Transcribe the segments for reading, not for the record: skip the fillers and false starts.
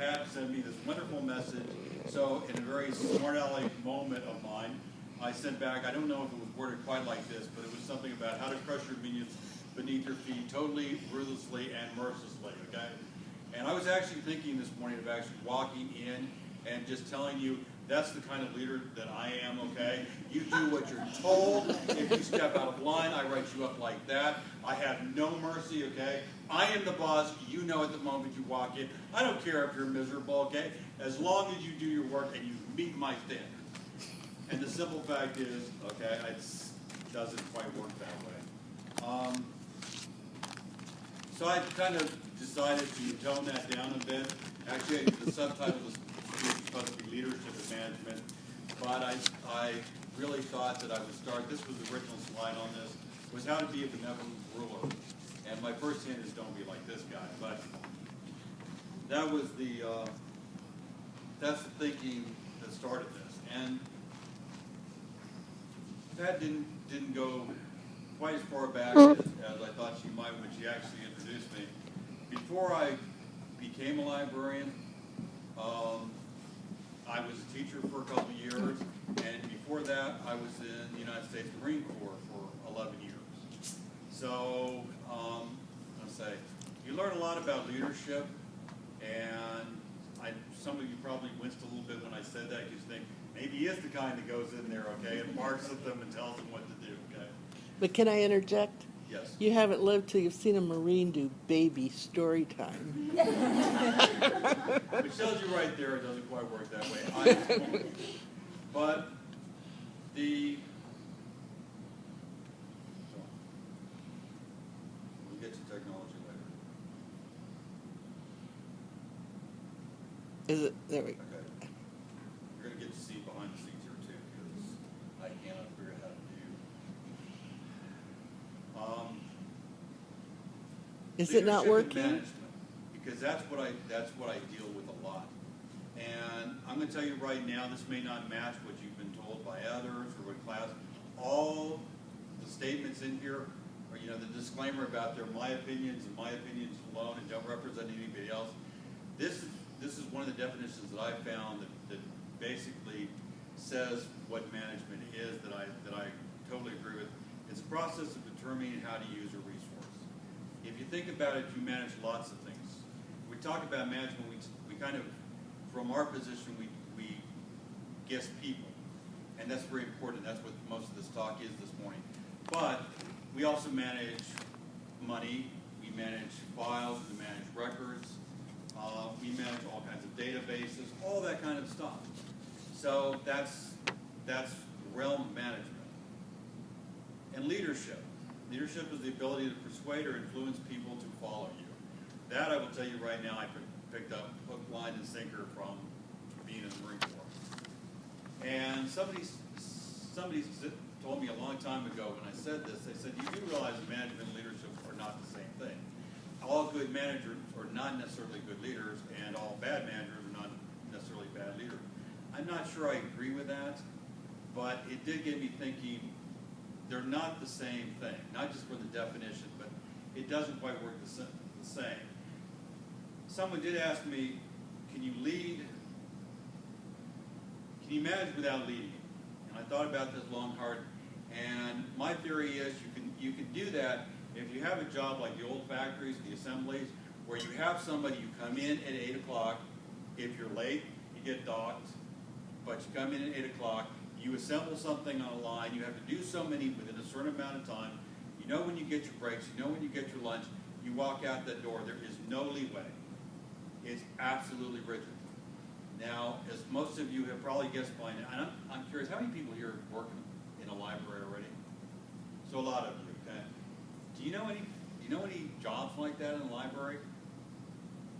Pat sent me this wonderful message. So in a very smart aleck moment of mine, I sent back, I don't know if it was worded quite like this, but it was something about how to crush your minions beneath your feet totally, ruthlessly, and mercilessly, okay? And I was actually thinking this morning of actually walking in and just telling you that's the kind of leader that I am, okay? You do what you're told. If you step out of line, I write you up like that. I have no mercy, okay? I am the boss. You know at the moment you walk in. I don't care if you're miserable, okay? As long as you do your work and you meet my standards. And the simple fact is, okay, it doesn't quite work that way. So I kind of decided to tone that down a bit. Actually, the subtitle was supposed to be Leadership and Management, but I really thought that I would start, this was the original slide on this, was how to be a benevolent ruler. And my first hint is don't be like this guy, but that was that's the thinking that started this. And that didn't go quite as far back as I thought she might when she actually introduced me. Before I became a librarian, I was a teacher for a couple of years, and before that I was in the United States Marine Corps for 11 years. So, let's say, you learn a lot about leadership, and some of you probably winced a little bit when I said that, because you think, maybe he is the kind that goes in there, okay, and barks at them and tells them what to do, okay? But can I interject? Yes. You haven't lived till you've seen a Marine do baby story time. Which tells you right there it doesn't quite work that way. But we'll get to technology later. Is it? There we go. Okay. You're going to get to see behind the scenes here too, because I cannot figure out how to do. Is it not Leadership and working? management, because that's what I deal with a lot. And I'm going to tell you right now, this may not match what you've been told by others or what class. All the statements in here are, the disclaimer about they're my opinions and my opinions alone and don't represent anybody else. This is one of the definitions that I found that basically says what management is that I totally agree with. It's a process of determining how to use a resource. If you think about it, you manage lots of things. We talk about management, we kind of, from our position, we guess people. And that's very important. That's what most of this talk is this morning. But we also manage money, we manage files, we manage records, we manage all kinds of databases, all that kind of stuff. So that's the realm of management. And leadership. Leadership is the ability to persuade or influence people to follow you. That I will tell you right now, I picked up hook, line, and sinker from being in the Marine Corps. And somebody told me a long time ago when I said this, they said, you do realize that management and leadership are not the same thing. All good managers are not necessarily good leaders, and all bad managers are not necessarily bad leaders. I'm not sure I agree with that, but it did get me thinking, they're not the same thing, not just for the definition, but it doesn't quite work the same. Someone did ask me, can you manage without leading? And I thought about this long, hard, and my theory is you can do that if you have a job like the old factories, the assemblies, where you have somebody, you come in at 8 o'clock, if you're late, you get docked, but you come in at 8 o'clock, you assemble something on a line, you have to do so many within a certain amount of time, you know when you get your breaks, you know when you get your lunch, you walk out that door, there is no leeway. It's absolutely rigid. Now, as most of you have probably guessed by now, and I'm curious, how many people here work in a library already? So a lot of you, okay? Do you know any jobs like that in a library?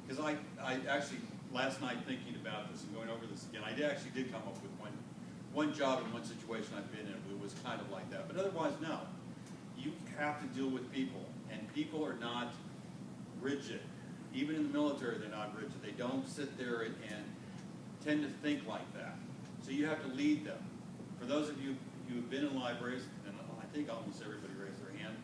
Because I actually, last night thinking about this and going over this again, I actually did come up with one job in one situation I've been in it was kind of like that. But otherwise, no. You have to deal with people, and people are not rigid. Even in the military, they're not rigid. They don't sit there and tend to think like that. So you have to lead them. For those of you who have been in libraries, and I think almost everybody raised their hand,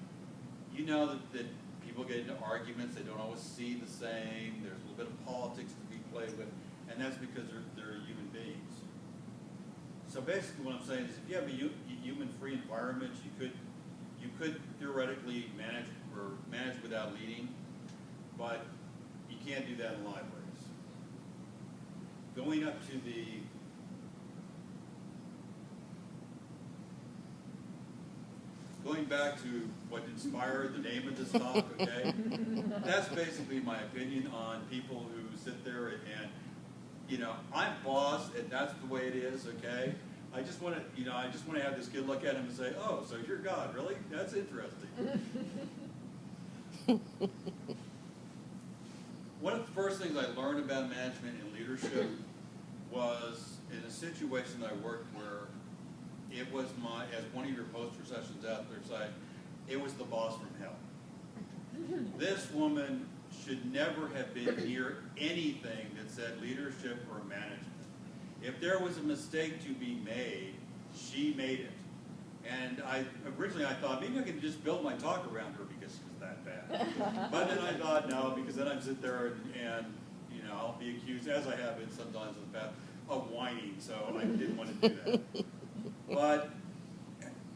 you know that people get into arguments. They don't always see the same. There's a little bit of politics to be played with, and that's because they're human beings. So basically what I'm saying is if you have a human-free environment, you could theoretically manage without leading, but you can't do that in libraries. Going back to what inspired the name of this talk, okay? That's basically my opinion on people who sit there and, you know, I'm boss and that's the way it is, okay? I just want to have this kid look at him and say, oh, so you're God, really? That's interesting. One of the first things I learned about management and leadership was in a situation I worked where it was as one of your poster sessions out there say, it was the boss from hell. This woman should never have been near anything that said leadership or management. If there was a mistake to be made, she made it. And originally I thought, maybe I could just build my talk around her because she was that bad. But then I thought, no, because then I'd sit there and you know, I'll be accused, as I have been sometimes in the past, of whining, so I didn't want to do that. But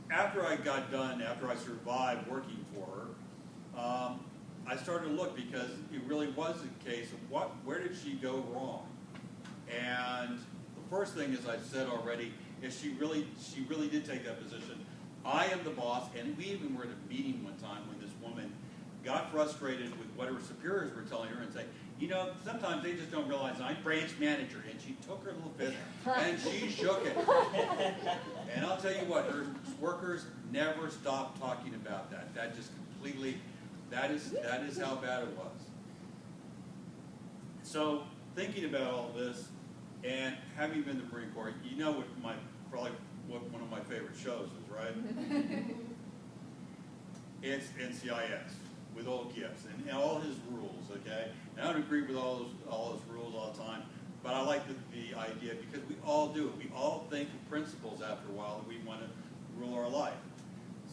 after I got done, after I survived working for her, I started to look because it really was a case of where did she go wrong? And the first thing, as I've said already, is she really did take that position. I am the boss, and we even were at a meeting one time when this woman got frustrated with what her superiors were telling her and saying, you know, sometimes they just don't realize I'm branch manager. And she took her little fist and she shook it. And I'll tell you what, her workers never stopped talking about that. That just completely, that is how bad it was. So thinking about all this and having been in the Marine Corps, you know probably what one of my favorite shows is, right? It's NCIS with old Gibbs and all his rules, okay? And I don't agree with all his rules all the time, but I like the idea because we all do it. We all think of principles after a while that we want to rule our life.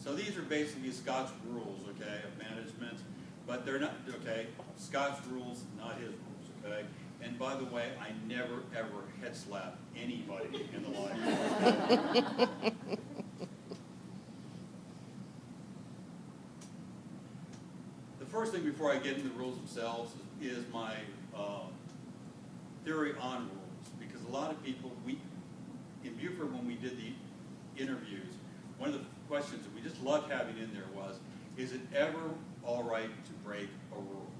So these are basically Scott's rules, okay, of management, but they're not, okay, Scott's rules, not his rules, okay? And by the way, I never, ever head slap anybody in the life. The first thing before I get into the rules themselves is my theory on rules, because a lot of people, in Buford when we did the interviews, one of the questions that we just loved having in there was, is it ever all right to break a rule?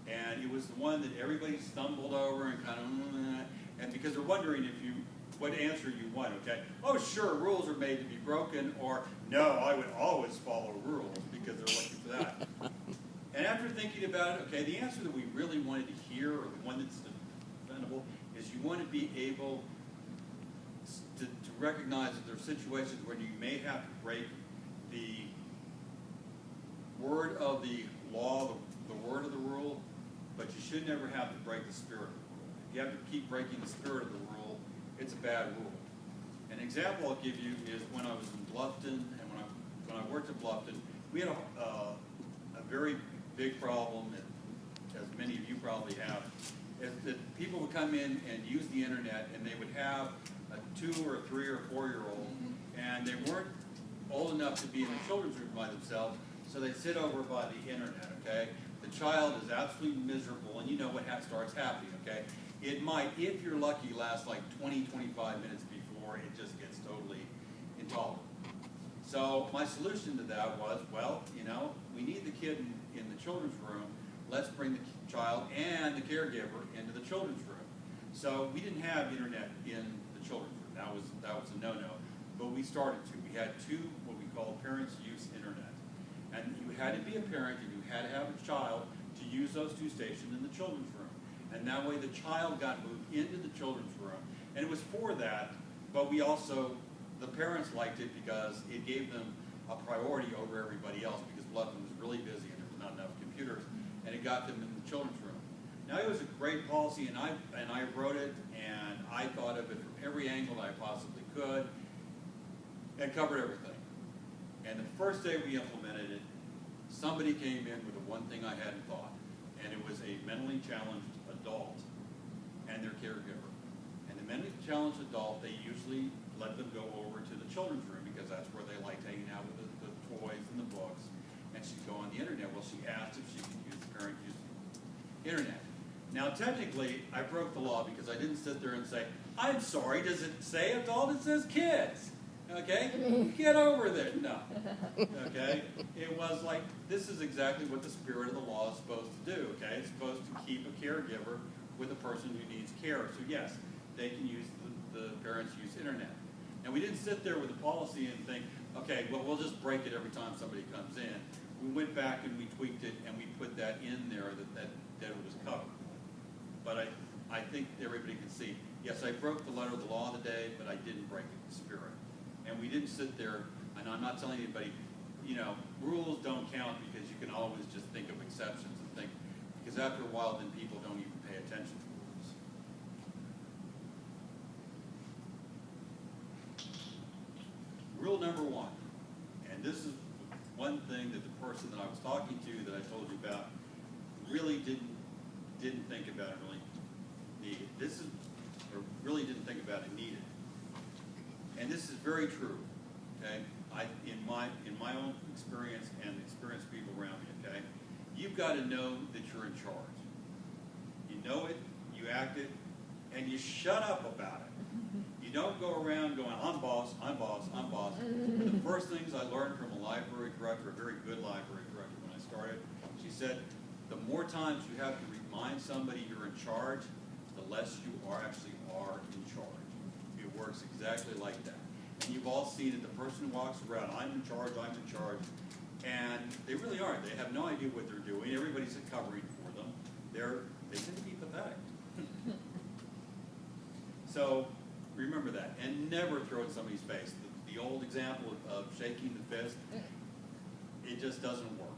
And it was the one that everybody stumbled over and kind of, and because they're wondering what answer you want, okay? Oh, sure, rules are made to be broken, or no, I would always follow rules because they're looking for that. And after thinking about it, okay, the answer that we really wanted to hear, or the one that's defendable, is you want to be able to recognize that there are situations where you may have to break the word of the law, the word of the rule, but you should never have to break the spirit of the rule. If you have to keep breaking the spirit of the rule, it's a bad rule. An example I'll give you is when I was in Bluffton, and when I worked at Bluffton, we had a very big problem, as many of you probably have, is that people would come in and use the internet, and they would have a 2 or 3 or 4-year-old, and they weren't old enough to be in the children's room by themselves, so they sit over by the internet, okay? The child is absolutely miserable, and you know what starts happening, okay? It might, if you're lucky, last like 20, 25 minutes before it just gets totally intolerable. So my solution to that was, well, you know, we need the kid in the children's room. Let's bring the child and the caregiver into the children's room. So we didn't have internet in the children's room. That was a no-no. But we started to. We had 2 what we call parents use internet. And you had to be a parent and you had to have a child to use those 2 stations in the children's room. And that way the child got moved into the children's room. And it was for that, but we also, the parents liked it because it gave them a priority over everybody else because Bluffton was really busy and there was not enough computers, and it got them in the children's room. Now it was a great policy, and I wrote it, and I thought of it from every angle that I possibly could, and covered everything. And the first day we implemented it, somebody came in with the one thing I hadn't thought, and it was a mentally challenged adult challenged adult, they usually let them go over to the children's room because that's where they like hanging out with the toys and the books. And she'd go on the internet. Well, she asked if she could use the parent use the internet. Now, technically, I broke the law because I didn't sit there and say, I'm sorry, does it say adult? It says kids. Okay? Get over there. No. Okay? It was like, this is exactly what the spirit of the law is supposed to do. Okay? It's supposed to keep a caregiver with a person who needs care. So yes, they can use, the parents use internet. And we didn't sit there with a policy and think, okay, well, we'll just break it every time somebody comes in. We went back and we tweaked it and we put that in there that it was covered. But I think everybody can see, yes, I broke the letter of the law today, but I didn't break it in spirit. And we didn't sit there, and I'm not telling anybody, you know, rules don't count because you can always just think of exceptions and think, because after a while then people don't even pay attention to rules. Rule number one, and this is one thing that the person that I was talking to that I told you about really didn't think about it really needed. This is, or really didn't think about it needed. And this is very true, okay? In my own experience and experience of people around me, okay? You've got to know that you're in charge. You know it, you act it, and you shut up about it. You don't go around going, I'm boss, I'm boss, I'm boss. The first things I learned from a library director, a very good library director when I started, she said, the more times you have to remind somebody you're in charge, the less you actually are in charge. It works exactly like that. And you've all seen it, the person who walks around, I'm in charge, and they really aren't. They have no idea what they're doing. Everybody's covering for them. They tend to be pathetic. So remember that, and never throw it in somebody's face. The old example of shaking the fist, it just doesn't work.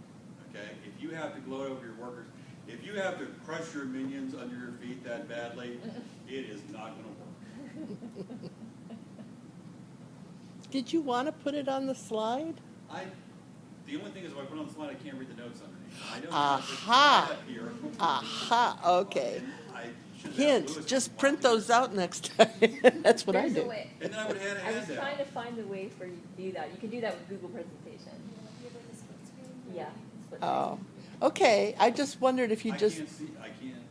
Okay? If you have to gloat over your workers, if you have to crush your minions under your feet that badly, it is not going to work. Did you want to put it on the slide? The only thing is if I put it on the slide, I can't read the notes underneath. I don't Aha. have here. Aha, okay. Hint, just print those out next time. That's what I do. And then I would have had I was trying to find a way for you to do that. You can do that with Google Presentation. Yeah. Split Oh, okay. I just wondered if you I just... can't see, I can't.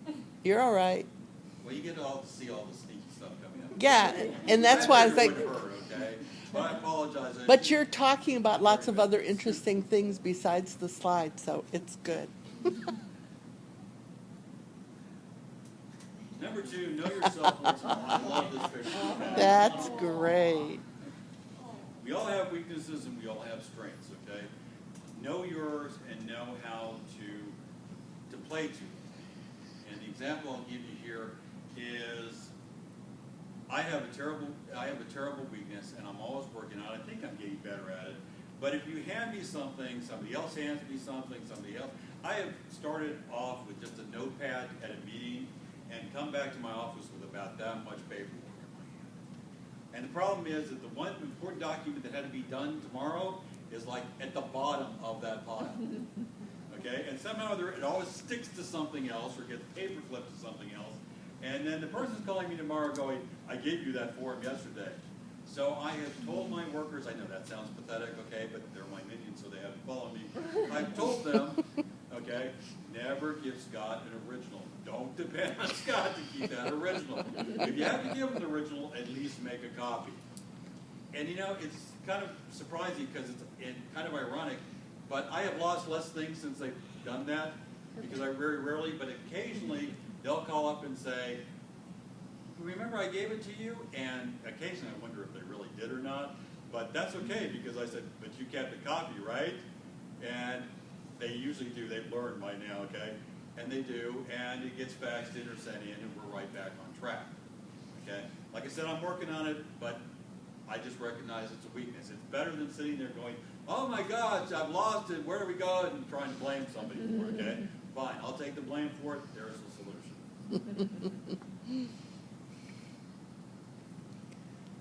Okay. You're all right. Well, you get all to see all the sneaky stuff coming up. Yeah, and that's why I think. think... Okay? But I apologize. But you're talking about lots of other interesting things besides the slide, so it's good. Number two, know yourself once in a while. I love this picture. That's great. We all have weaknesses and we all have strengths, okay? Know yours and know how to play to them. And the example I'll give you here is I have a terrible weakness and I'm always working on it. I think I'm getting better at it. But if you hand me something, somebody else hands me something, somebody else, I have started off with just a notepad at a meeting and come back to my office with about that much paperwork in my hand. And the problem is that the one important document that had to be done tomorrow is like at the bottom of that pile. Okay? And somehow it always sticks to something else or gets paper clipped to something else. And then the person's calling me tomorrow going, I gave you that form yesterday. So I have told my workers, I know that sounds pathetic, okay, but they're my minions, so they have to follow me. I've told them, okay, never give Scott an original. Don't depend on Scott to keep that original. If you have to give him the original, at least make a copy. And you know, it's kind of surprising because it's kind of ironic, but I have lost less things since they've done that, because I very rarely, but occasionally, they'll call up and say, remember I gave it to you? And occasionally I wonder if they really did or not, but that's okay because I said, but you kept a copy, right? And they usually do, they've learned by now, okay? And they do, and it gets faxed in or sent in and we're right back on track, okay? Like I said, I'm working on it, but I just recognize it's a weakness. It's better than sitting there going, oh my gosh, I've lost it, where do we go? And trying to blame somebody for it, okay? Fine, I'll take the blame for it, there's the solution.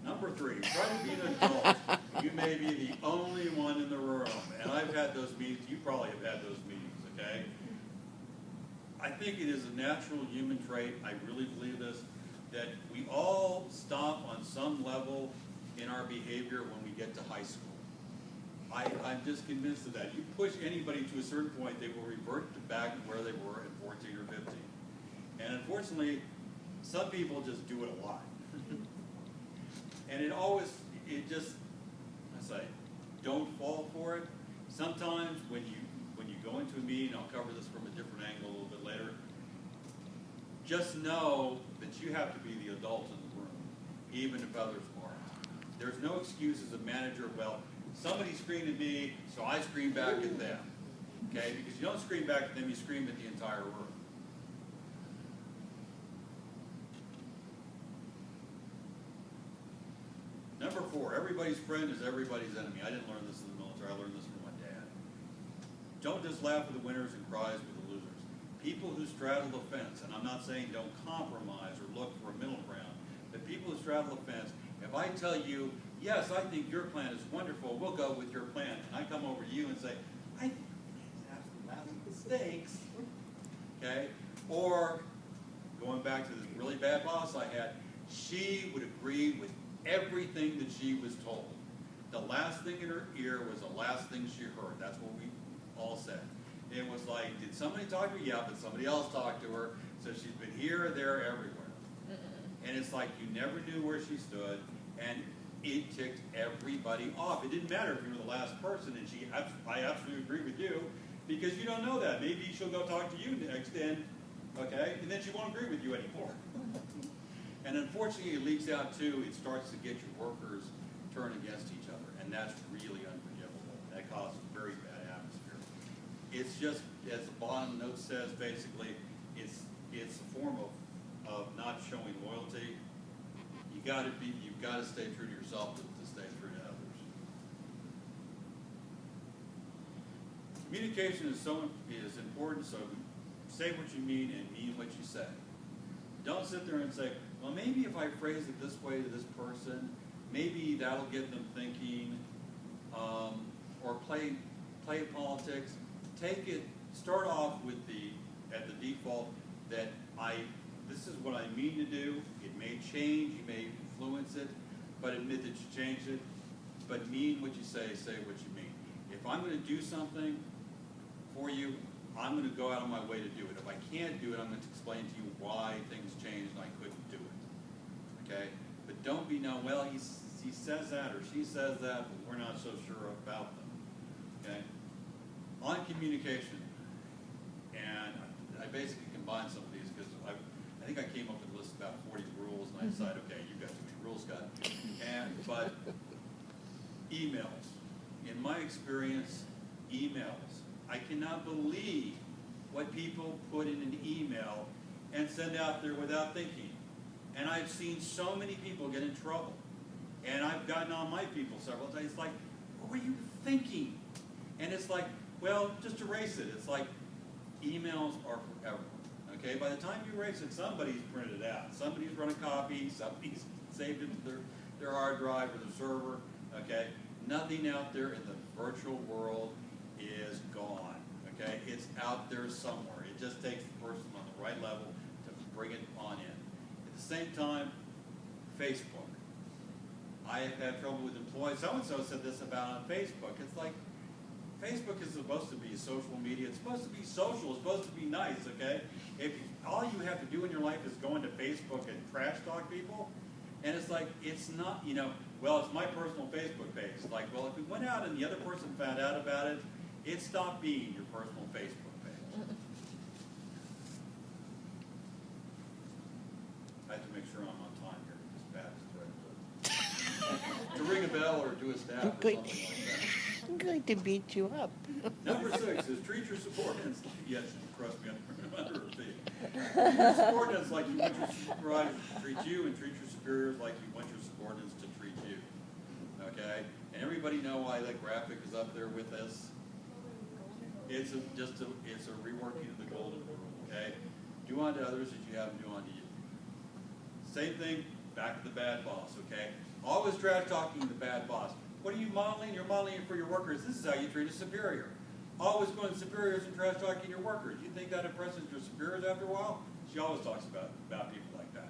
Number three, try to be an adult. You may be the only one in the room. And I've had those meetings, you probably have had those meetings, okay? I think it is a natural human trait, I really believe this. that we all stop on some level in our behavior when we get to high school. I'm just convinced of that. You push anybody to a certain point, they will revert to back where they were at 14 or 15. And unfortunately, some people just do it a lot. And it just, I say, don't fall for it. Sometimes when you go into a meeting, I'll cover this from a different angle a little bit later, just know that you have to be the adult in the room, even if others aren't. There's no excuse as a manager, well, somebody screamed at me, so I scream back at them. Okay? Because you don't scream back at them, you scream at the entire room. Number 4, everybody's friend is everybody's enemy. I didn't learn this in the military, I learned this from my dad. Don't just laugh at the winners and cries with the losers. People who straddle the fence, and I'm not saying don't compromise or look for a middle ground, but people who straddle the fence, if I tell you, yes, I think your plan is wonderful, we'll go with your plan, and I come over to you and say, I think you have some massive mistakes, okay? Or, going back to this really bad boss I had, she would agree with everything that she was told. The last thing in her ear was the last thing she heard. That's what we all said. It was like, did somebody talk to her? Yeah, but somebody else talked to her. So she's been here, there, everywhere. And it's like you never knew where she stood, and it ticked everybody off. It didn't matter if you were the last person, and I absolutely agree with you, because you don't know that. Maybe she'll go talk to you next, and then she won't agree with you anymore. And unfortunately, it leaks out too. It starts to get your workers turn against each other, and that's really unforgivable. That causes a very bad atmosphere. It's just, as the bottom note says, basically, it's a form of not showing loyalty. You've got to stay true to yourself to stay true to others. Communication is important. So say what you mean and mean what you say. Don't sit there and say, well, maybe if I phrase it this way to this person, maybe that'll get them thinking, or play politics. Start off with at the default that this is what I mean to do. It may change, you may influence it, but admit that you changed it. But mean what you say what you mean. If I'm going to do something for you, I'm going to go out of my way to do it. If I can't do it, I'm going to explain to you why things changed and I couldn't do it. Okay? But don't be well, he says that or she says that, but we're not so sure about them. Okay? On communication, and I basically combined some of these because I think I came up with a list of about 40 rules, and I decided, okay, you've got too many rules, Scott. But emails. In my experience, emails. I cannot believe what people put in an email and send out there without thinking. And I've seen so many people get in trouble. And I've gotten on my people several times. It's like, what were you thinking? And it's like, well, just erase it. It's like, emails are forever. Okay? By the time you erase it, somebody's printed it out. Somebody's run a copy. Somebody's saved it to their hard drive or their server. Okay? Nothing out there in the virtual world is gone. Okay? It's out there somewhere. It just takes the person on the right level to bring it on in. At the same time, Facebook. I have had trouble with employees. So-and-so said this about on Facebook. It's like, Facebook is supposed to be social media. It's supposed to be social. It's supposed to be nice, okay? If all you have to do in your life is go into Facebook and trash talk people, and it's like, it's not, well, it's my personal Facebook page. It's like, well, if it went out and the other person found out about it, it stopped being your personal Facebook page. I have to make sure I'm on time here. It's bad. To ring a bell or do a staff or something like that. I'm going to beat you up. Number 6 is treat your subordinates. Yes, you trust me, I'm under her feet. Treat your subordinates like you want your supervisors to treat you, and treat your superiors like you want your subordinates to treat you. Okay? And everybody know why that graphic is up there with us? It's a reworking of the golden rule. Okay? Do unto others as you have them do unto you. Same thing, back to the bad boss. Okay? Always trash talking the bad boss. What are you modeling? You're modeling it for your workers. This is how you treat a superior. Always going to superiors and trash talking your workers. You think that impresses your superiors after a while? She always talks about people like that.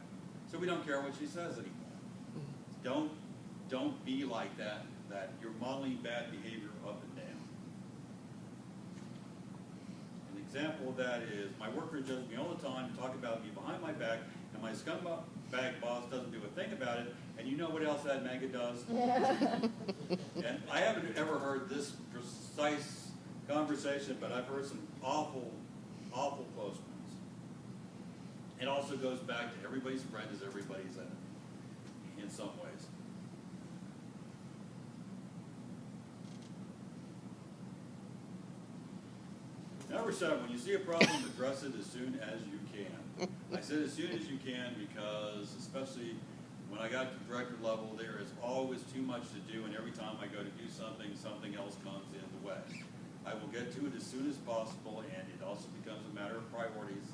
So we don't care what she says anymore. Don't be like that you're modeling bad behavior up and down. An example of that is my worker judges me all the time to talk about me behind my back, and my scumbag boss doesn't do a thing about it, and you know what else that mega does? And I haven't ever heard this precise conversation, but I've heard some awful, awful close ones. It also goes back to everybody's friend is everybody's enemy in some ways. Number 7, when you see a problem, address it as soon as you can. I said as soon as you can because, especially when I got to director level, there is always too much to do, and every time I go to do something, something else comes in the way. I will get to it as soon as possible, and it also becomes a matter of priorities.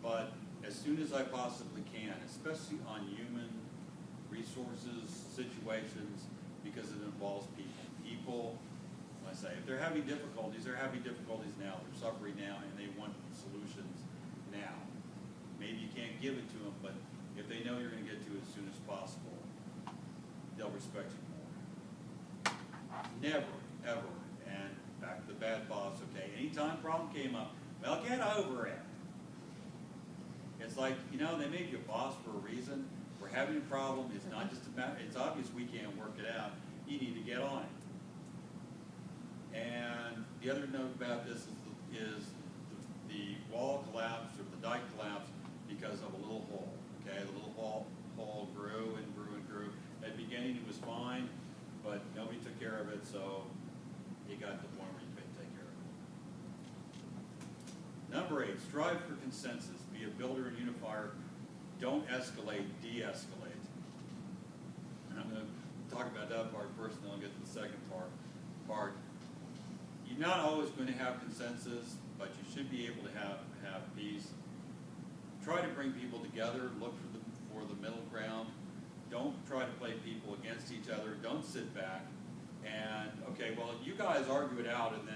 But as soon as I possibly can, especially on human resources, situations, because it involves people. People, I say, if they're having difficulties, they're having difficulties now. They're suffering now, and they want solutions now. Maybe you can't give it to them, but if they know you're going to get to it as soon as possible, they'll respect you more. Never, ever, and back to the bad boss, okay, anytime a problem came up, well, get over it. It's like, you know, they made you a boss for a reason. We're having a problem. It's not just about, it's obvious we can't work it out. You need to get on it. And the other note about this is the wall collapsed or the dike collapsed because of a little hole. Okay, the little hole grew and grew and grew. At the beginning it was fine, but nobody took care of it, so it got to the point where you couldn't take care of it. Number 8, strive for consensus. Be a builder and unifier. Don't escalate, de-escalate. And I'm going to talk about that part first, and then I'll get to the second part. You're not always going to have consensus, but you should be able to have peace. Try to bring people together. Look for the middle ground. Don't try to play people against each other. Don't sit back and, okay, well, you guys argue it out, and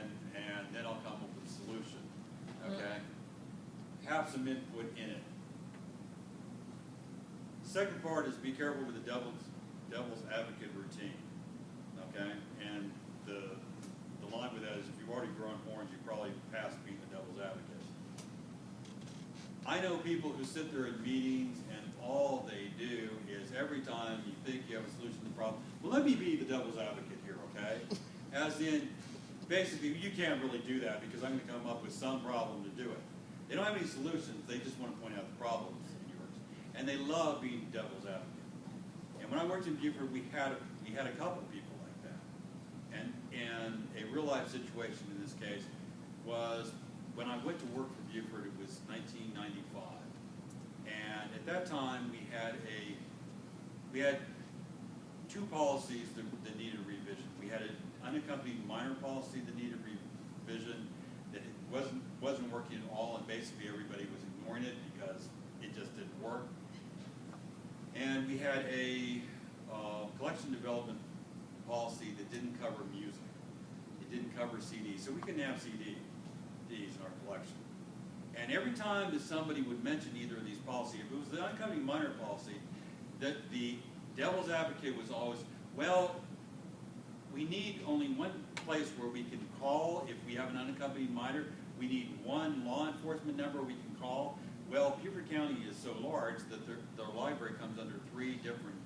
then I'll come up with a solution. Okay? Have some input in it. The second part is be careful with the devil's advocate routine. Okay? And the line with that is if you've already grown horns, you probably passed being the devil's advocate. I know people who sit there in meetings and all they do is every time you think you have a solution to the problem, well, let me be the devil's advocate here, okay? As in, basically, you can't really do that because I'm going to come up with some problem to do it. They don't have any solutions. They just want to point out the problems in yours. And they love being the devil's advocate. And when I worked in Buford, we had a couple people like that. And a real-life situation in this case was when I went to work for Buford, it was 1995. And at that time, we had two policies that needed revision. We had an unaccompanied minor policy that needed revision that wasn't working at all, and basically everybody was ignoring it because it just didn't work. And we had a collection development policy that didn't cover music. It didn't cover CDs, so we couldn't have CDs in our collection. And every time that somebody would mention either of these policies, if it was the unaccompanied minor policy, that the devil's advocate was always, well, we need only one place where we can call if we have an unaccompanied minor. We need one law enforcement number we can call. Well, Buford County is so large that their library comes under 3 different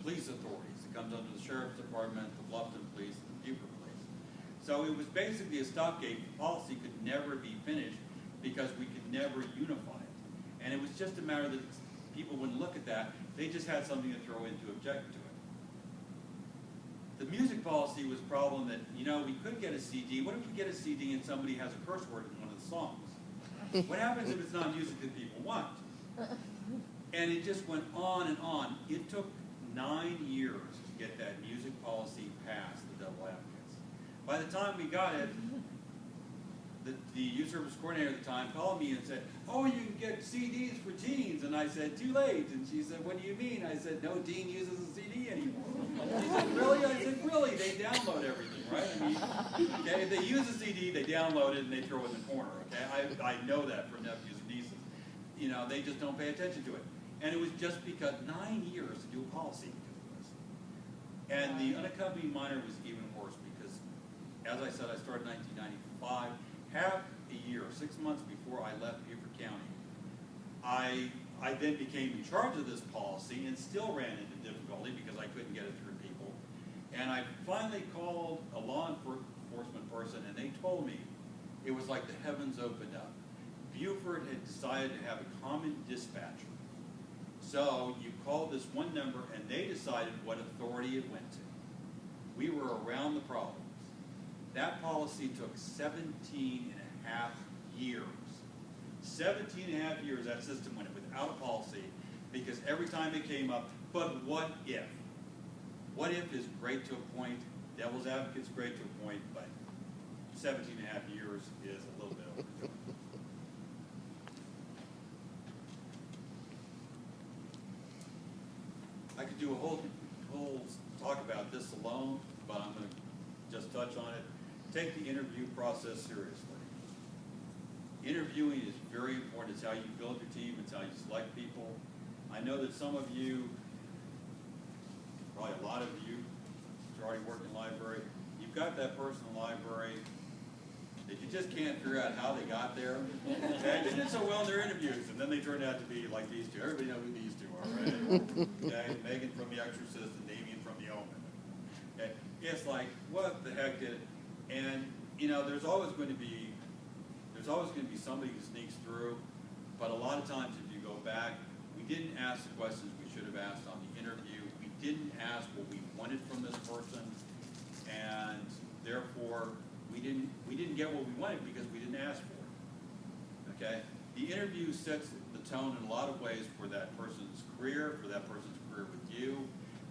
police authorities. It comes under the Sheriff's Department, the Bluffton Police, and the Buford Police. So it was basically a stopgate. The policy could never be finished because we could never unify it. And it was just a matter that people wouldn't look at that. They just had something to throw in to object to it. The music policy was a problem that, you know, we could get a CD. What if we get a CD and somebody has a curse word in one of the songs? What happens if it's not music that people want? And it just went on and on. It took 9 years to get that music policy past the devil advocates. By the time we got it, the youth service coordinator at the time called me and said, oh, you can get CDs for teens. And I said, too late. And she said, what do you mean? I said, no teen uses a CD anymore. She said, really? I said, really? They download everything, right? I mean, okay, if they use a CD, they download it and they throw it in the corner, okay? I know that from nephews and nieces. you know, they just don't pay attention to it. And it was just because 9 years to do a policy because of this. And the unaccompanied minor was even worse because, as I said, I started in 1995. Half a year, 6 months before I left Beaufort County, I then became in charge of this policy and still ran into difficulty because I couldn't get it through people. And I finally called a law enforcement person, and they told me it was like the heavens opened up. Beaufort had decided to have a common dispatcher. So you called this one number, and they decided what authority it went to. We were around the problems. That policy took 17 and a half years. 17 and a half years that system went without a policy because every time it came up, but what if? What if is great to a point, devil's advocate's great to a point, but 17 and a half years is a little bit overdone. I could do a whole talk about this alone, but I'm going to just touch on it. Take the interview process seriously. Interviewing is very important. It's how you build your team. It's how you select people. I know that some of you, probably a lot of you, who already work in library, you've got that person in the library that you just can't figure out how they got there. Okay? They did so well in their interviews, and then they turned out to be like these two. Everybody knows who these two are, right? Okay? Megan from The Exorcist and Damien from The Omen. Okay? It's like, what the heck did it? And, you know, there's always going to be somebody who sneaks through, but a lot of times if you go back, we didn't ask the questions we should have asked on the interview. We didn't ask what we wanted from this person, and therefore we didn't get what we wanted because we didn't ask for it. Okay? The interview sets the tone in a lot of ways for that person's career with you,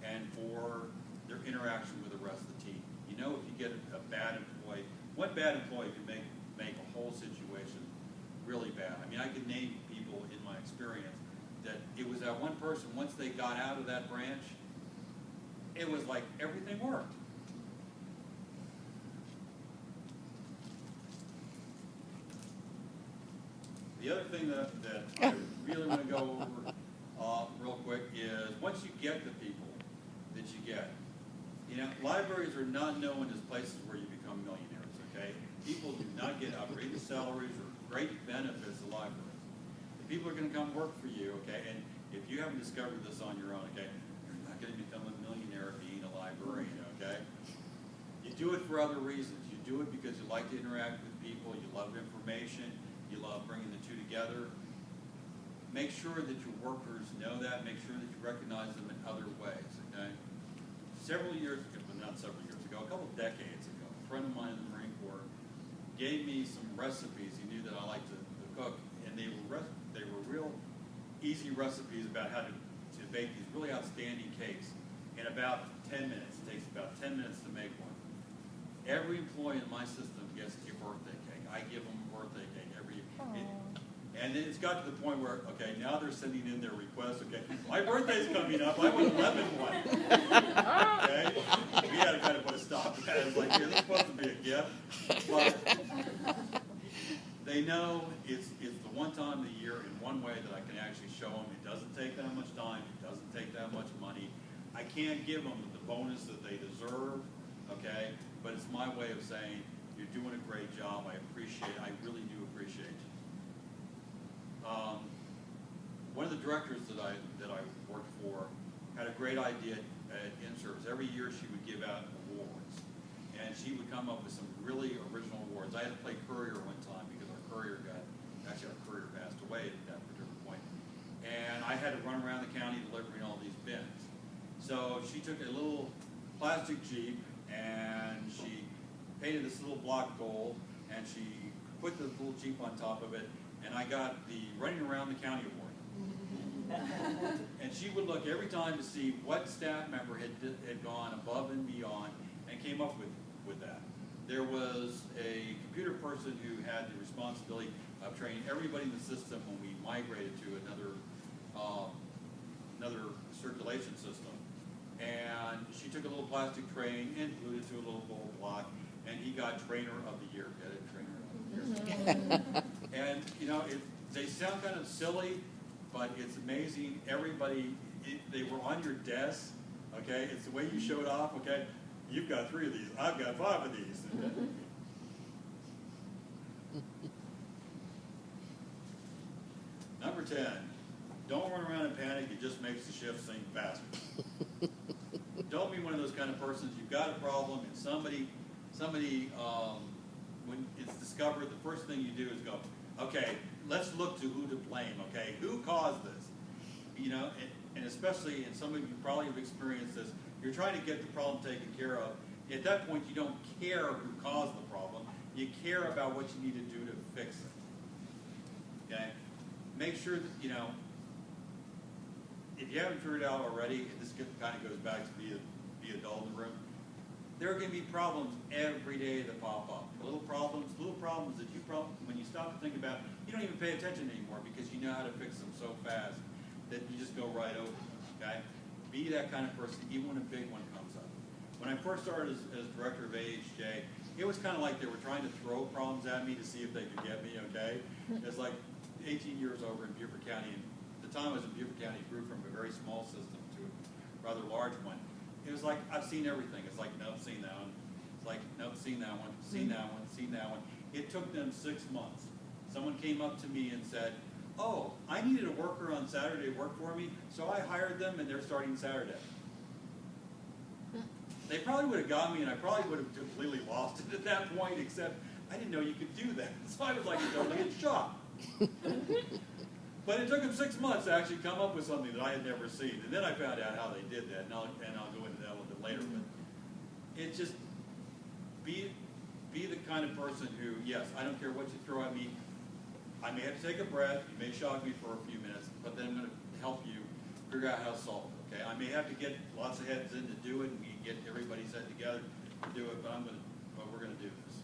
and for their interaction with the rest of the team. You know, if you get a bad employee, one bad employee can make a whole situation really bad. I mean, I could name people in my experience that it was that one person, once they got out of that branch, it was like everything worked. The other thing that I really want to go over real quick is once you get the people that you get, you know, libraries are not known as places where you become millionaires, okay? People do not get outrageous salaries or great benefits at libraries. The people are going to come work for you, okay? And if you haven't discovered this on your own, okay, you're not going to become a millionaire being a librarian, okay? You do it for other reasons. You do it because you like to interact with people, you love information, you love bringing the two together. Make sure that your workers know that. Make sure that you recognize them in other ways, okay? Several years ago, well, not several years ago, a couple decades ago, a friend of mine in the Marine Corps gave me some recipes. He knew that I liked to cook, and they were real easy recipes about how to bake these really outstanding cakes in about 10 minutes. It takes about 10 minutes to make one. Every employee in my system gets a birthday cake. I give them a birthday cake every year. And then it's got to the point where, okay, now they're sending in their requests, okay, my birthday's coming up, I want a lemon one. Okay? We had to kind of put a stop to that. It was like, yeah, this is supposed to be a gift. But they know it's the one time of the year in one way that I can actually show them it doesn't take that much time, it doesn't take that much money. I can't give them the bonus that they deserve, okay? But it's my way of saying, you're doing a great job, I really do appreciate you. One of the directors that I worked for had a great idea at in-service. Every year she would give out awards, and she would come up with some really original awards. I had to play courier one time because our courier passed away at that particular point, and I had to run around the county delivering all these bins. So she took a little plastic Jeep and she painted this little block gold, and she put the little Jeep on top of it, and I got the Running Around the County Award. And she would look every time to see what staff member had gone above and beyond and came up with that. There was a computer person who had the responsibility of training everybody in the system when we migrated to another circulation system. And she took a little plastic train and glued it to a little gold block, and he got Trainer of the Year. Get it? Trainer of the Year. And, you know, They sound kind of silly, but it's amazing. Everybody, they were on your desk, okay? It's the way you showed off, okay? You've got 3 of these. I've got 5 of these. Number 10, don't run around and panic. It just makes the shift sink faster. Don't be one of those kind of persons. You've got a problem, and somebody, when it's discovered, the first thing you do is go, okay, let's look to who to blame, okay? Who caused this? You know, and especially, and some of you probably have experienced this, you're trying to get the problem taken care of. At that point, you don't care who caused the problem. You care about what you need to do to fix it, okay? Make sure that, you know, if you haven't figured it out already, and this kind of goes back to the adult in the room, there are going to be problems every day that pop up. Little problems that you when you stop to think about, you don't even pay attention anymore because you know how to fix them so fast that you just go right over them, okay? Be that kind of person even when a big one comes up. When I first started as director of AHJ, it was kind of like they were trying to throw problems at me to see if they could get me, okay? It's like 18 years over in Beaufort County, and the time I was in Beaufort County, it grew from a very small system to a rather large one. It was like, I've seen everything. It's like, nope, seen that one. It's like, nope, seen that one, seen that one, seen that one. It took them 6 months. Someone came up to me and said, oh, I needed a worker on Saturday to work for me, so I hired them and they're starting Saturday. They probably would have got me and I probably would have completely lost it at that point, except I didn't know you could do that. So I was like totally in shock. But it took them 6 months to actually come up with something that I had never seen. And then I found out how they did that, and I'll go into that a little bit later. But it just, be the kind of person who, yes, I don't care what you throw at me. I may have to take a breath, you may shock me for a few minutes, but then I'm going to help you figure out how to solve it, okay? I may have to get lots of heads in to do it, and we get everybody's head together to do it, but we're going to do this.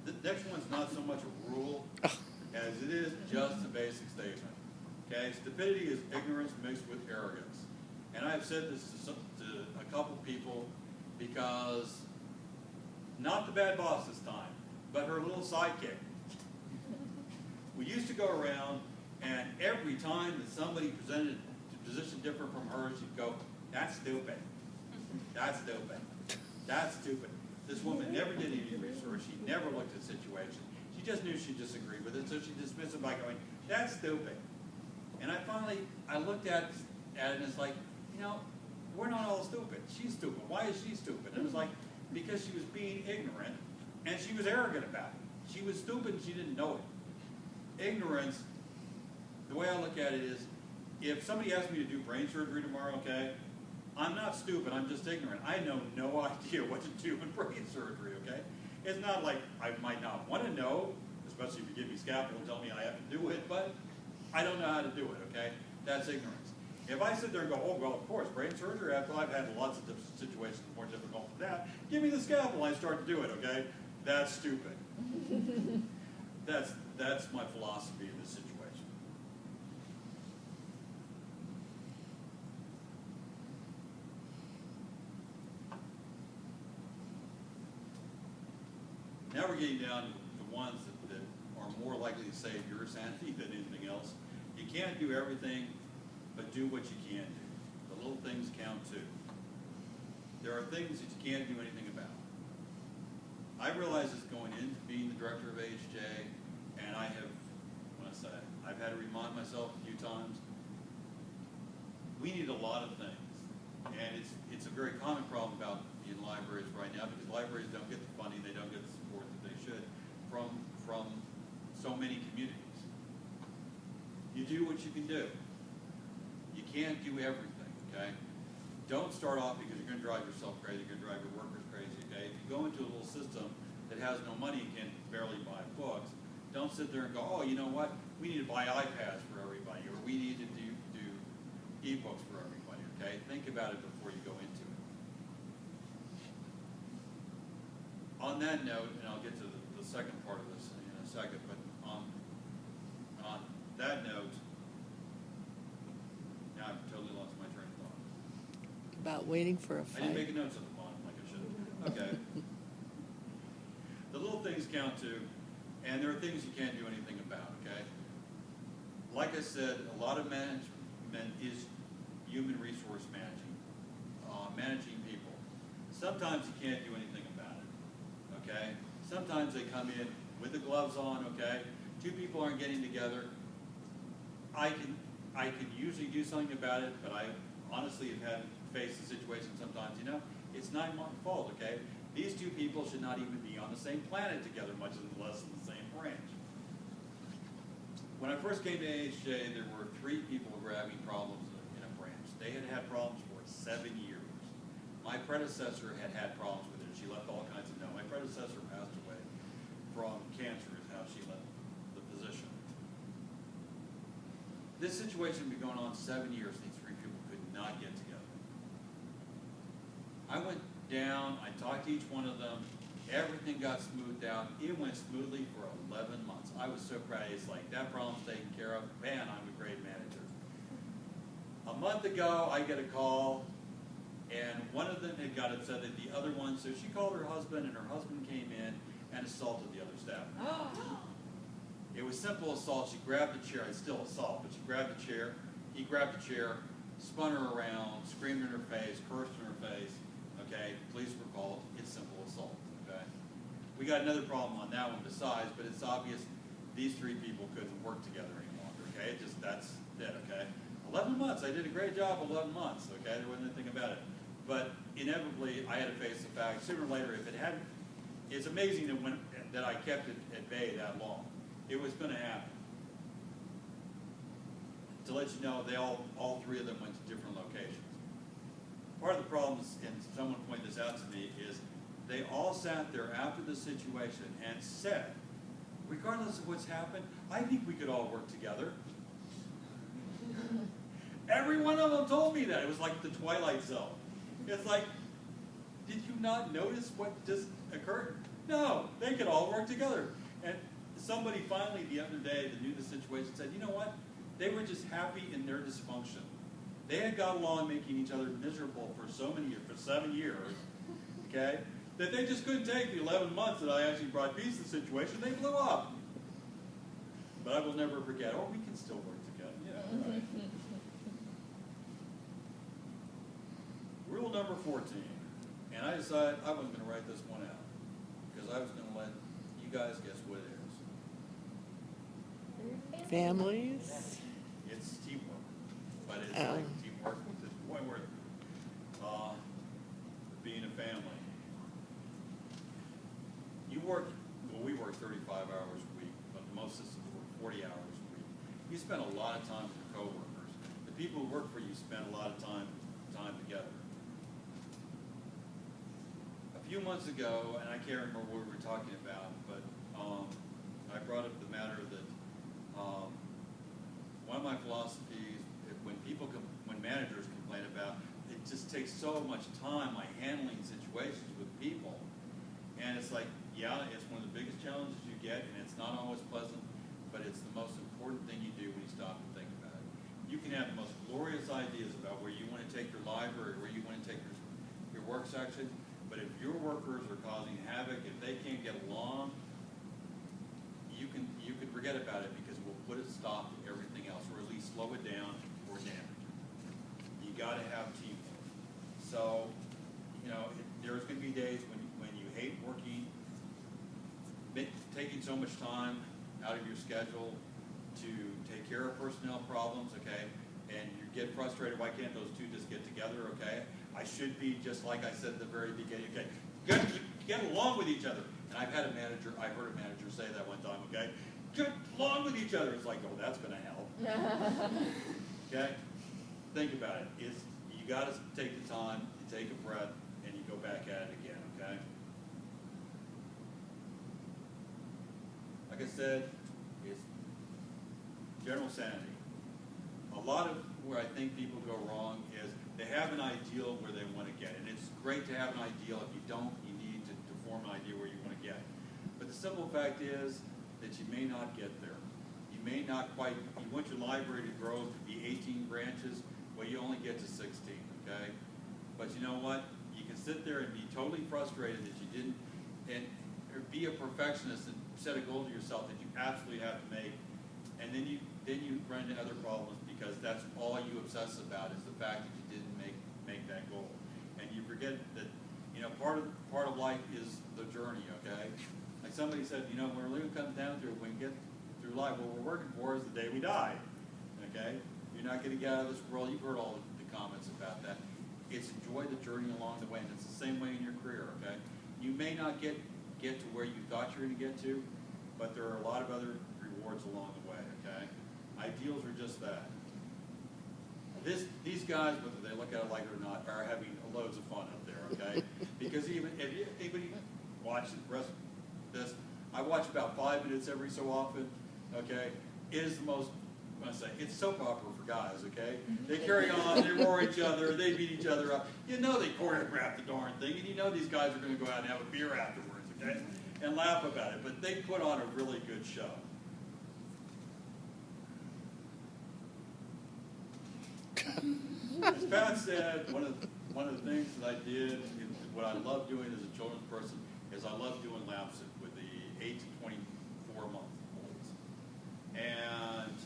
The next one's not so much a rule as it is just a basic statement. Okay, stupidity is ignorance mixed with arrogance. And I've said this to a couple people because, not the bad boss this time, but her little sidekick. We used to go around, and every time that somebody presented a position different from hers, she'd go, that's stupid. That's stupid. That's stupid. This woman never did any research. She never looked at the situation. She just knew she disagreed with it, so she dismissed it by going, that's stupid. And I looked at it and it's like, you know, we're not all stupid. She's stupid. Why is she stupid? And it was like, because she was being ignorant and she was arrogant about it. She was stupid and she didn't know it. Ignorance, the way I look at it is, if somebody asked me to do brain surgery tomorrow, okay, I'm not stupid, I'm just ignorant. I know no idea what to do in brain surgery, okay? It's not like I might not want to know, especially if you give me scalpel and tell me I have to do it, but I don't know how to do it, okay? That's ignorance. If I sit there and go, oh, well, of course, brain surgery, after I've had lots of situations more difficult than that, give me the scalpel and I start to do it, okay? That's stupid. That's my philosophy in this situation. Now we're getting down to the ones that are more likely to save your sanity than anything else. You can't do everything, but do what you can do. The little things count too. There are things that you can't do anything about. I realize this going into being the director of AHJ, and I've had to remind myself a few times, we need a lot of things. And it's a very common problem about in libraries right now because libraries don't get the funding, they don't get the support that they should from so many communities. You do what you can do. You can't do everything, okay? Don't start off because you're going to drive yourself crazy, you're going to drive your workers crazy, okay? If you go into a little system that has no money and can barely buy books, don't sit there and go, oh, you know what? We need to buy iPads for everybody, or we need to do e-books for everybody, okay? Think about it before you go into it. On that note, and I'll get to the second part of this in a second, but on that note, now I've totally lost my train of thought. About waiting for a I fight. didn't make a notes at the bottom like I should have. Okay. The little things count too. And there are things you can't do anything about, okay? Like I said, a lot of management is human resource managing people. Sometimes you can't do anything about it, okay? Sometimes they come in with the gloves on, okay? Two people aren't getting together. I can usually do something about it, but I honestly have had to face the situation sometimes, you know, it's not my fault, okay? These two people should not even be on the same planet together, much less in the same branch. When I first came to AHJ, there were 3 people who were having problems in a branch. They had had problems for 7 years. My predecessor had had problems with it. She left all kinds of notes. My predecessor passed away from cancer is how she left the position. This situation had been going on 7 years. These 3 people could not get together. I went down, I talked to each one of them, everything got smoothed out. It went smoothly for 11 months. I was so proud. It's like, that problem's taken care of. Man, I'm a great manager. A month ago, I get a call, and one of them had got upset at the other one, so she called her husband, and her husband came in and assaulted the other staff member. It was simple assault. She grabbed the chair. It's still assault, but she grabbed the chair. He grabbed the chair, spun her around, screamed in her face, cursed in her face. Okay, police were called. It's simple assault. Okay, we got another problem on that one besides, but it's obvious these 3 people couldn't work together any longer. Okay, that's it. Okay, 11 months. I did a great job. 11 months. Okay, there wasn't anything about it, but inevitably I had to face the fact sooner or later. If it hadn't, it's amazing that I kept it at bay that long. It was going to happen. To let you know, they all 3 of them went to different locations. Part of the problem, and someone pointed this out to me, is they all sat there after the situation and said, regardless of what's happened, I think we could all work together. Every one of them told me that. It was like the Twilight Zone. It's like, did you not notice what just occurred? No, they could all work together. And somebody finally the other day that knew the situation said, you know what? They were just happy in their dysfunction. They had got along making each other miserable for so many years, for 7 years, okay, that they just couldn't take the 11 months that I actually brought peace to the situation. They blew up. But I will never forget, we can still work together. Yeah, right. Rule number 14. And I decided I wasn't going to write this one out because I was going to let you guys guess what it is. Families. It's teamwork. But it's like teamwork with this point where being a family. We work 35 hours a week, but most systems work 40 hours a week. You spend a lot of time with your coworkers. The people who work for you spend a lot of time together. A few months ago, and I can't remember what we were talking about, but I brought up the matter that one of my philosophies, when managers complain about, it just takes so much time, like handling situations with people. And it's like, yeah, it's one of the biggest challenges you get, and it's not always pleasant, but it's the most important thing you do when you stop and think about it. You can have the most glorious ideas about where you want to take your library, where you want to take your work section, but if your workers are causing havoc, if they can't get along, you can forget about it because it will put a stop to everything else, or at least slow it down or damage it. You got to have teamwork. So, there's going to be days when you hate working, taking so much time out of your schedule to take care of personnel problems, okay, and you get frustrated, why can't those two just get together, okay? I should be just like I said at the very beginning, okay, get along with each other. And I heard a manager say that one time, okay, get along with each other. It's like, oh, that's going to help. Okay? Think about it. You got to take the time, you take a breath, and you go back at it again, okay? Like I said, it's general sanity. A lot of where I think people go wrong is they have an ideal where they want to get. And it's great to have an ideal. If you don't, you need to form an idea where you want to get. But the simple fact is that you may not get there. You may not quite, you want your library to grow to be 18 branches, well, you only get to 16, okay? But you know what? You can sit there and be totally frustrated that you didn't, or be a perfectionist and set a goal to yourself that you absolutely have to make, and then you run into other problems because that's all you obsess about is the fact that you didn't make that goal, and you forget that part of life is the journey. Okay, like somebody said, when we're living comes down to it, when we get through life, what we're working for is the day we die. Okay, you're not going to get out of this world. You've heard all the comments about that. It's enjoy the journey along the way, and it's the same way in your career. Okay, you may not get to where you thought you were going to get to, but there are a lot of other rewards along the way. Okay, ideals are just that. These guys, whether they look at it like it or not, are having loads of fun up there. Okay, because even if anybody watches the rest of this, I watch about 5 minutes every so often. Okay, it is the most. It's soap opera for guys, okay? They carry on, they roar each other, they beat each other up. They choreograph the darn thing, and these guys are going to go out and have a beer afterwards, okay? And laugh about it, but they put on a really good show. As Pat said, one of the things that I did, what I love doing as a children's person, is I love doing laps with the 8 to 24-month-olds. And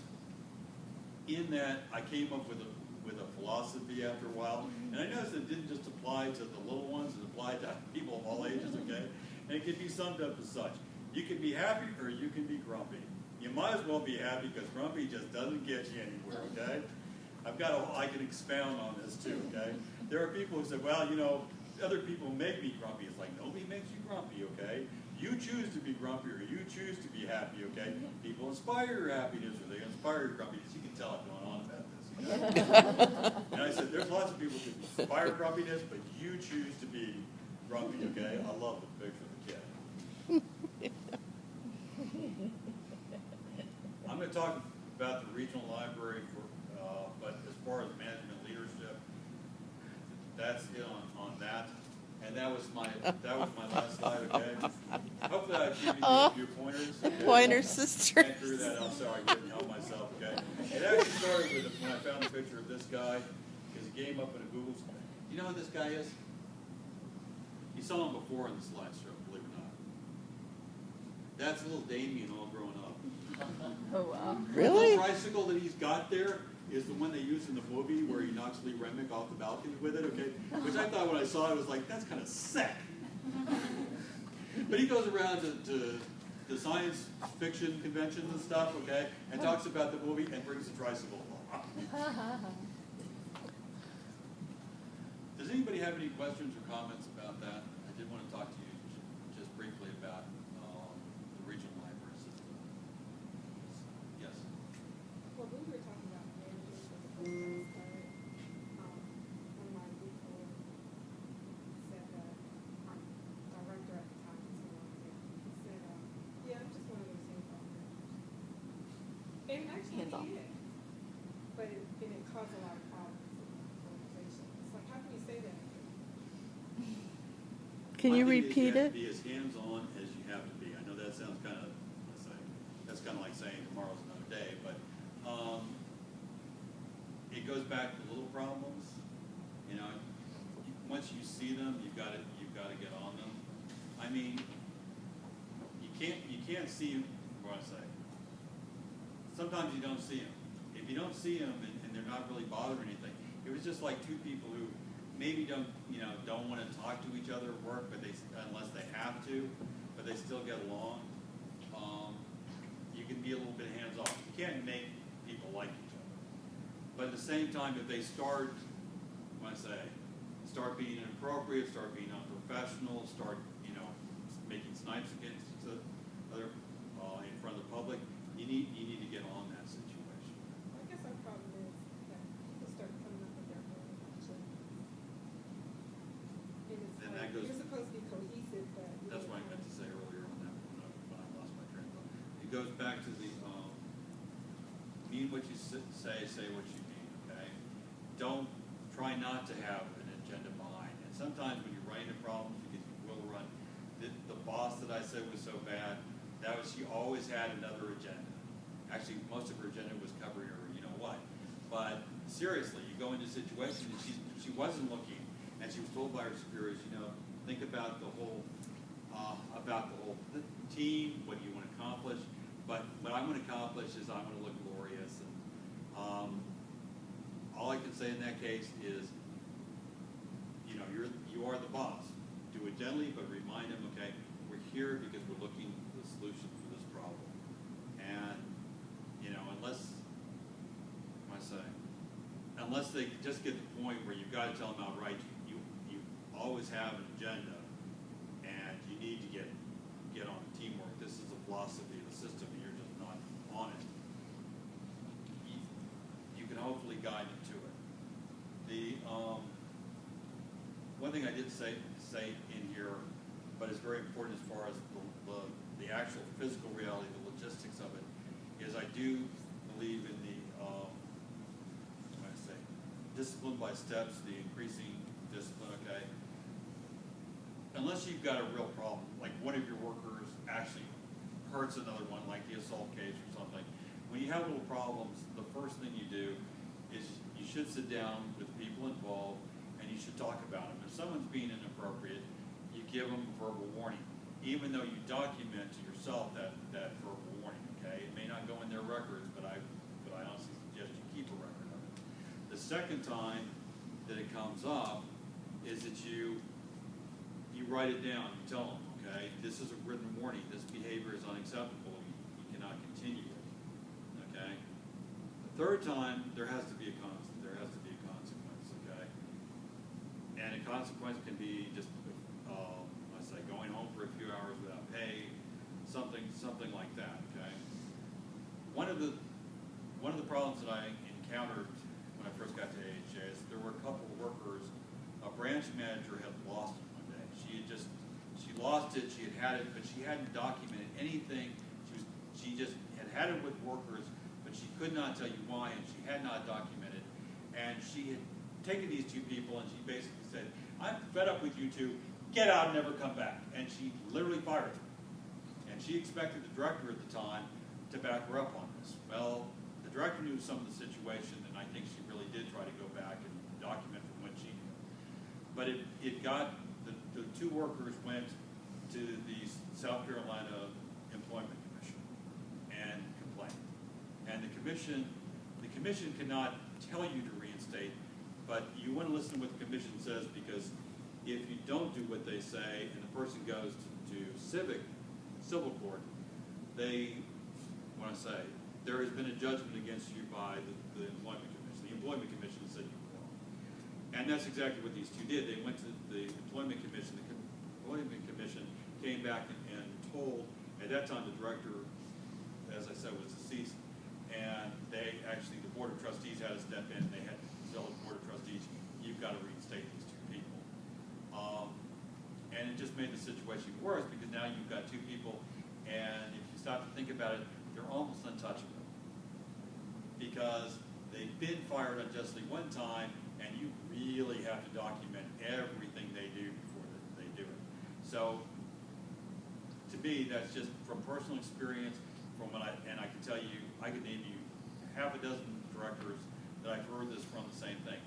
in that, I came up with a philosophy after a while, and I noticed it didn't just apply to the little ones, it applied to people of all ages, okay? And it can be summed up as such. You can be happy or you can be grumpy. You might as well be happy because grumpy just doesn't get you anywhere, okay? I can expound on this too, okay? There are people who say, well, other people make me grumpy. It's like, nobody makes you grumpy, okay? You choose to be grumpy or you choose to be happy, okay? People inspire your happiness or they inspire your grumpiness. You can tell I'm going on about this. Okay? And I said, there's lots of people who inspire grumpiness, but you choose to be grumpy, okay? I love the picture of the kid. I'm going to talk about the regional library, but as far as management leadership, that's it on that. And that was my last slide, okay? Hopefully I've given you a few pointers. Okay? Pointer sister. I threw that out, sorry, I couldn't help myself, okay? It actually started with when I found a picture of this guy, because he came up in a Google. You know who this guy is? You saw him before in the slideshow, believe it or not. That's little Damien all grown up. Oh, wow. Really? The tricycle that he's got there is the one they use in the movie where he knocks Lee Remick off the balcony with it, okay? Which I thought when I saw it, I was like, that's kind of sick. But he goes around to science fiction conventions and stuff, okay? And talks about the movie and brings the tricycle along. Does anybody have any questions or comments about that? I did want to talk to you just briefly about the regional library system. Yes? Well, we were talking about managers for the first time started. One of my people said that our director at the time, he said, yeah, I'm just one of those hands-off managers. And actually Hands-off. he is. But it caused a lot of problems in the organization. It's like, how can you say that? Can you My thing is repeat you have it? to be as hands-on as you have to be. I know that sounds kind of, that's kind of like saying tomorrow's another day, but it goes back to little problems. Once you see them, you've got to get on them. I mean, you can't see what I say. Sometimes you don't see them. If you don't see them and they're not really bothering anything, it was just like two people who maybe don't want to talk to each other at work, but unless they have to, but they still get along. You can be a little bit hands-off. You can't make people like each other. But at the same time, if they start being inappropriate, start being unprofessional, start making snipes against the other in front of the public, you need to get on that situation. I guess our problem is that people start coming up with their own agendas. And it's And like, that goes- you're supposed to be cohesive, but. That's what I meant to say earlier on that when I lost my train of thought. It goes back to the mean what you say what you mean, okay? Don't try not to have an agenda behind. And sometimes when you're running into problems, because you will run, the boss that I said was so bad, she always had another agenda. Actually, most of her agenda was covering her, you know what. But seriously, you go into a situation and she wasn't looking, and she was told by her superiors, think about the whole, team, what do you want to accomplish, but what I'm going to accomplish is I'm going to look glorious. And all I can say in that case is, you know, you are the boss. Do it gently, but remind them, okay, we're here because we're looking for the solution for this problem. And, you know, unless they just get to the point where you've got to tell them outright, you always have an agenda, and you need to get on teamwork. This is the philosophy of the system, and you're just not on it. You can hopefully guide them to it. The one thing I did say in here, but it's very important as far as the actual physical reality, the logistics of it, is I do believe in the discipline by steps, the increasing discipline, okay? Unless you've got a real problem, like one of your workers actually hurts another one, like the assault case or something. When you have little problems, the first thing you do is you should sit down with people involved and you should talk about them. If someone's being inappropriate, you give them verbal warning, even though you document to yourself that verbal warning, okay? It may not go in their records, but I honestly suggest you keep a record of it. The second time that it comes up is that you write it down. You tell them, okay, this is a written warning. This behavior is unacceptable. You cannot continue it. Okay. The third time there has to be a consequence. Okay. And a consequence can be just, let's say, going home for a few hours without pay, something like that. Okay. One of the problems that I encountered when I first got to AHA is there were a couple of workers. A branch manager had lost it one day. She lost it. She had it, but she hadn't documented anything. She just had it with workers, but she could not tell you why, and she had not documented. And she had taken these two people, and she basically said, "I'm fed up with you two. Get out and never come back." And she literally fired them. And she expected the director at the time to back her up on this. Well, the director knew some of the situation, and I think she really did try to go back and document from what she knew. But it got, the two workers went to the South Carolina Employment Commission and complained. And the commission cannot tell you to reinstate, but you want to listen to what the commission says, because if you don't do what they say and the person goes to civil court, there has been a judgment against you by the Employment Commission. The Employment Commission said you were wrong. And that's exactly what these two did. They went to the Employment Commission. The Employment Commission came back and told, at that time the director, as I said, was deceased, and the Board of Trustees had to step in, and they had to tell the Board of Trustees, you've got to reinstate these two people. And it just made the situation worse, because now you've got two people, and if you stop to think about it, they're almost untouchable. Because they've been fired unjustly one time, and you really have to document everything they do before they do it. So, to me, that's just from personal experience, and I can tell you, I could name you half a dozen directors that I've heard this from, the same thing.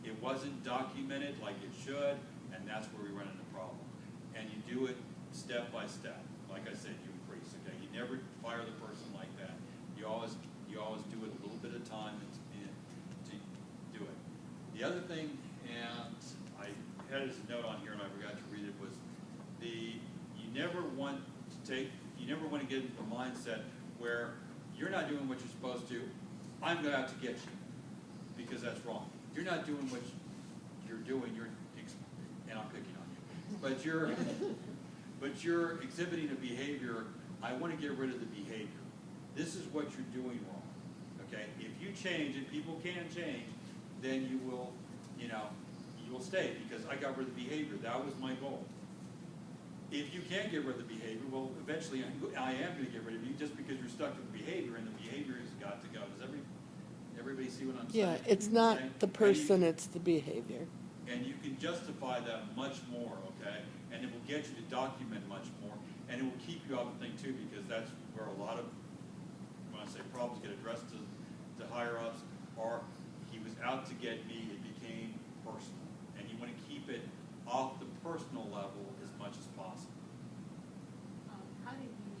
It wasn't documented like it should, and that's where we run into problems. And you do it step by step. Like I said, you increase. Okay, you never fire the person like that. You always do it a little bit at a time to do it. The other thing, and I had it as a note on here and I forgot to read it, was you never want to get into the mindset where you're not doing what you're supposed to. I'm going to have to get you, because that's wrong. You're not doing what you're doing. And I'm picking on you, but you're exhibiting a behavior. I want to get rid of the behavior. This is what you're doing wrong. Okay, if you change, and people can change, then you will stay, because I got rid of the behavior. That was my goal. If you can't get rid of the behavior, well, eventually I am going to get rid of you, just because you're stuck with the behavior, and the behavior has got to go. Does everybody see what I'm saying? Yeah, it's not the person, it's the behavior. And you can justify that much more, okay? And it will get you to document much more, and it will keep you out of the thing too, because that's where a lot of, when I say problems, get addressed to higher ups, or he was out to get me, it became personal. And you want to keep it off the personal level as much as possible. How did you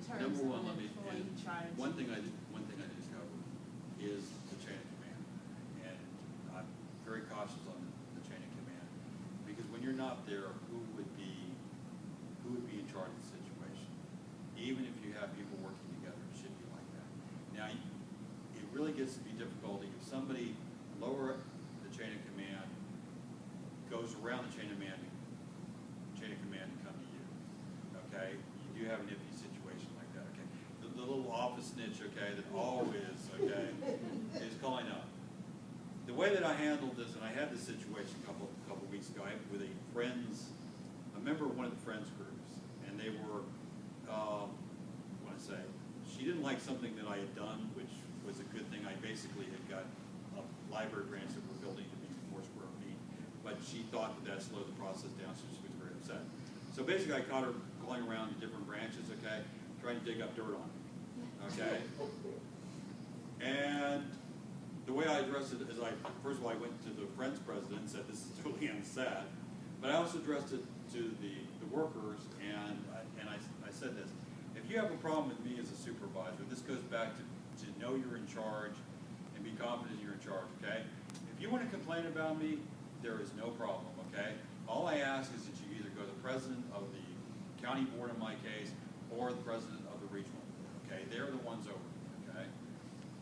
terms Number of one, an let me, employee charge. one thing I did cover is the chain of command. And I'm very cautious on the chain of command, because when you're not there, who would be in charge of the situation? Even if you have people working together, it should be like that. Now, it really gets to be difficult if somebody lower the chain of command goes around the chain of command and come to you. Okay, you do have an iffy situation like that. Okay, the little office snitch, okay, that always, okay, is calling up. The way that I handled this, and I had this situation a couple weeks ago with a member of one of the friends groups, and they were, what I say, she didn't like something that I had done, which was a good thing. I basically had got a library branch that we're building to be more square feet, but she thought that slowed the process down, so she was very upset. So basically, I caught her going around to different branches, okay, trying to dig up dirt on me, okay? And the way I addressed it is first of all, I went to the Friends president and said, this is totally unsaid, but I also addressed it to the workers, and I said this: if you have a problem with me as a supervisor, this goes back to know you're in charge and be confident you're in charge, okay? If you want to complain about me, there is no problem, okay? All I ask is that you either go to the president of the county board in my case, or the president of the regional board, okay? They're the ones over me, okay?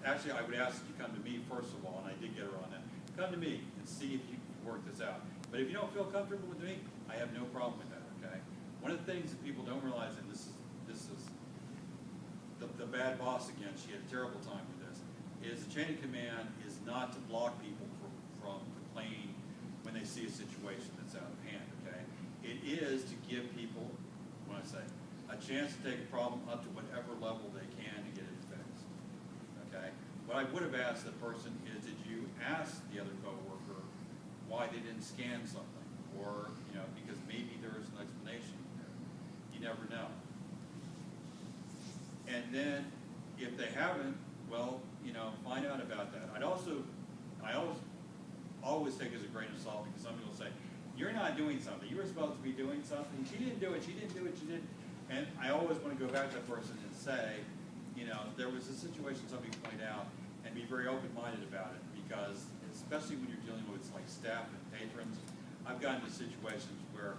Actually, I would ask that you come to me first of all, and I did get her on that. Come to me and see if you can work this out. But if you don't feel comfortable with me, I have no problem with that, okay? One of the things that people don't realize, and this is the bad boss again, she had a terrible time with this, is the chain of command is not to block people from complaining when they see a situation that's out of hand, okay? It is to give people, when I say, a chance to take a problem up to whatever level they can to get it fixed, okay? What I would have asked the person is, did you ask the other coworker why they didn't scan something? Or, you know, because maybe there is an explanation there. You never know. And then, if they haven't, well, you know, find out about that. I always take it as a grain of salt, because somebody will say, you're not doing something. You were supposed to be doing something. She didn't do it. She didn't do it. She didn't. And I always want to go back to that person and say, you know, there was a situation somebody pointed out, and be very open-minded about it, because especially when you're dealing with like staff and patrons, I've gotten to situations where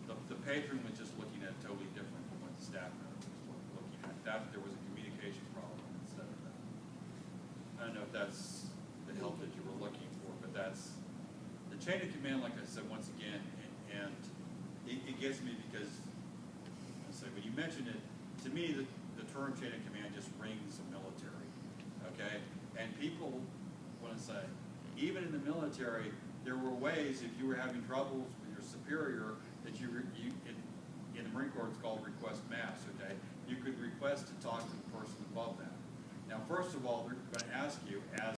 the patron was just looking at it totally different from what the staff member was looking at. That there was a communication problem instead of that. I don't know if that's the help that you were looking for, but that's the chain of command. Like I said, once again, and it gets me because I say when you mention it, to me the term chain of command just rings of military. Okay, and people want to say, even in the military, there were ways if you were having troubles with your superior that in the Marine Corps it's called request mass. Okay, you could request to talk to the person above that. Now, first of all, they're going to ask you, as